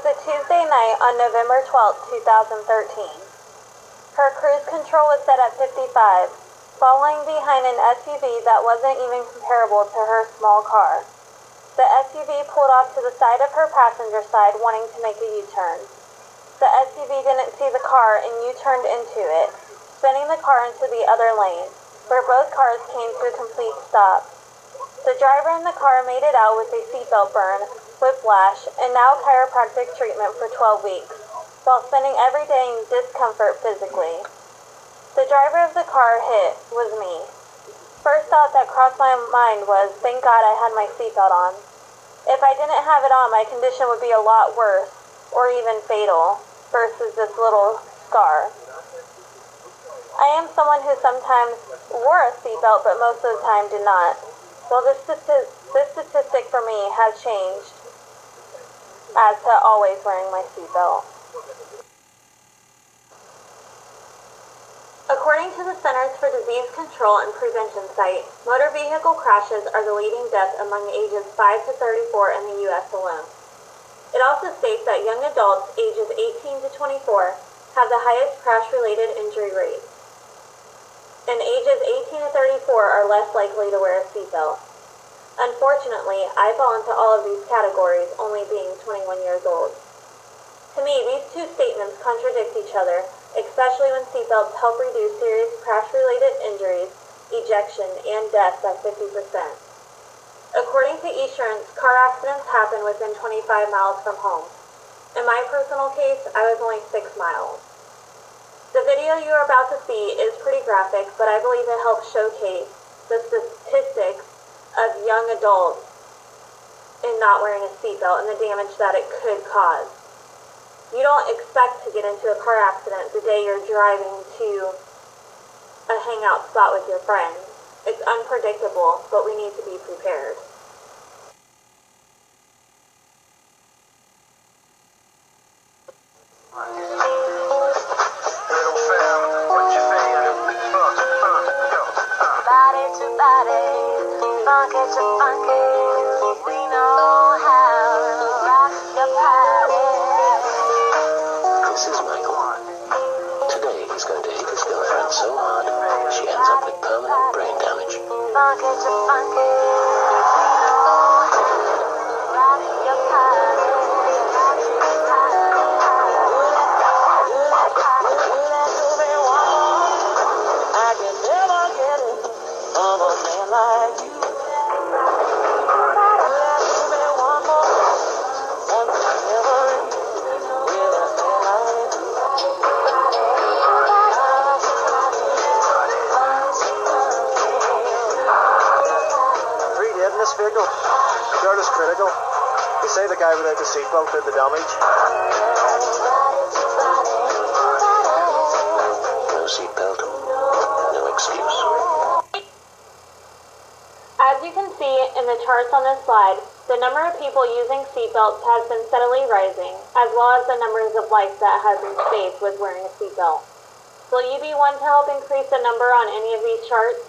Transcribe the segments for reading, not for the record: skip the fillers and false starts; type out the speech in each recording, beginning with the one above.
was a Tuesday night on November 12, 2013. Her cruise control was set at 55, following behind an SUV that wasn't even comparable to her small car. The SUV pulled off to the side of her passenger side, wanting to make a U-turn. The SUV didn't see the car and U-turned into it, spinning the car into the other lane, where both cars came to a complete stop. The driver in the car made it out with a seatbelt burn, whiplash, and now chiropractic treatment for 12 weeks, while spending every day in discomfort physically. The driver of the car hit was me. First thought that crossed my mind was, thank God I had my seatbelt on. If I didn't have it on, my condition would be a lot worse, or even fatal, versus this little scar. I am someone who sometimes wore a seatbelt, but most of the time did not. Well, this statistic for me has changed as to always wearing my seatbelt. According to the Centers for Disease Control and Prevention site, motor vehicle crashes are the leading death among ages 5 to 34 in the U.S. alone. It also states that young adults ages 18 to 24 have the highest crash-related injury rates, and ages 18 to 34 are less likely to wear a seatbelt. Unfortunately, I fall into all of these categories, only being 21 years old. To me, these two statements contradict each other, especially when seatbelts help reduce serious crash-related injuries, ejection, and death by 50%. According to Esurance, car accidents happen within 25 miles from home. In my personal case, I was only 6 miles. The video you are about to see is pretty graphic, but I believe it helps showcase the statistics of young adults in not wearing a seatbelt and the damage that it could cause. You don't expect to get into a car accident the day you're driving to a hangout spot with your friends. It's unpredictable, but we need to be prepared. Body to body, funky to funky, we know how to rock the party. This is Michael. Today he's going to hit his girlfriend so hard, she ends up with permanent brain damage. Funky to funky, we know how to rock your party. I can never get it of a man like you. This vehicle, dirt is critical. They say the guy without the seatbelt did the damage. No seatbelt, no excuse. As you can see in the charts on this slide, the number of people using seatbelts has been steadily rising, as well as the numbers of lives that have been saved with wearing a seatbelt. Will you be one to help increase the number on any of these charts?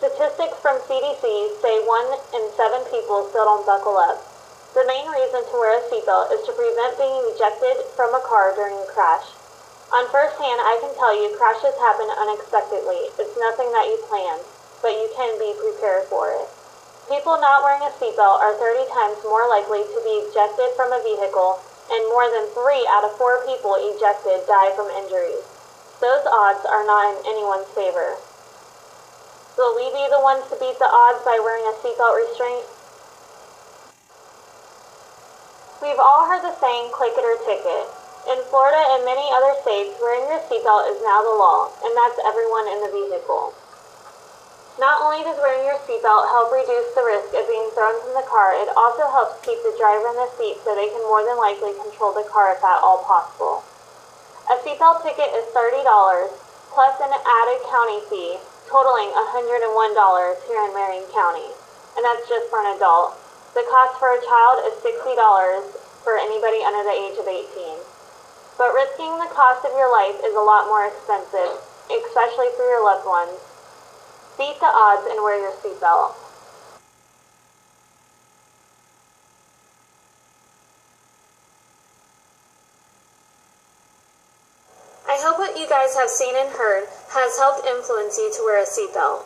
Statistics from CDC say 1 in 7 people still don't buckle up. The main reason to wear a seatbelt is to prevent being ejected from a car during a crash. On first hand, I can tell you crashes happen unexpectedly. It's nothing that you planned, but you can be prepared for it. People not wearing a seatbelt are 30 times more likely to be ejected from a vehicle, and more than 3 out of 4 people ejected die from injuries. Those odds are not in anyone's favor. Will we be the ones to beat the odds by wearing a seatbelt restraint? We've all heard the saying, click it or ticket. In Florida and many other states, wearing your seatbelt is now the law, and that's everyone in the vehicle. Not only does wearing your seatbelt help reduce the risk of being thrown from the car, it also helps keep the driver in the seat so they can more than likely control the car if at all possible. A seatbelt ticket is $30, plus an added county fee, totaling $101 here in Marion County, and that's just for an adult. The cost for a child is $60 for anybody under the age of 18. But risking the cost of your life is a lot more expensive, especially for your loved ones. Beat the odds and wear your seatbelt. hope what you guys have seen and heard has helped influence you to wear a seatbelt.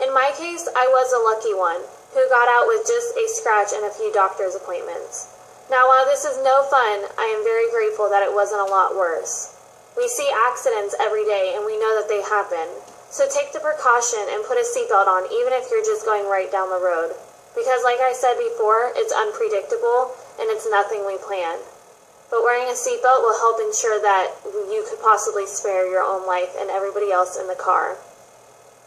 In my case, I was a lucky one who got out with just a scratch and a few doctor's appointments. Now, while this is no fun, I am very grateful that it wasn't a lot worse. We see accidents every day and we know that they happen. So take the precaution and put a seatbelt on even if you're just going right down the road. Because like I said before, it's unpredictable and it's nothing we plan. But wearing a seatbelt will help ensure that you could possibly spare your own life and everybody else in the car.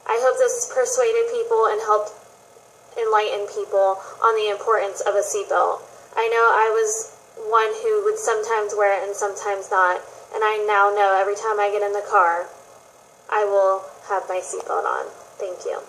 I hope this persuaded people and helped enlighten people on the importance of a seatbelt. I know I was one who would sometimes wear it and sometimes not, and I now know every time I get in the car, I will have my seatbelt on. Thank you.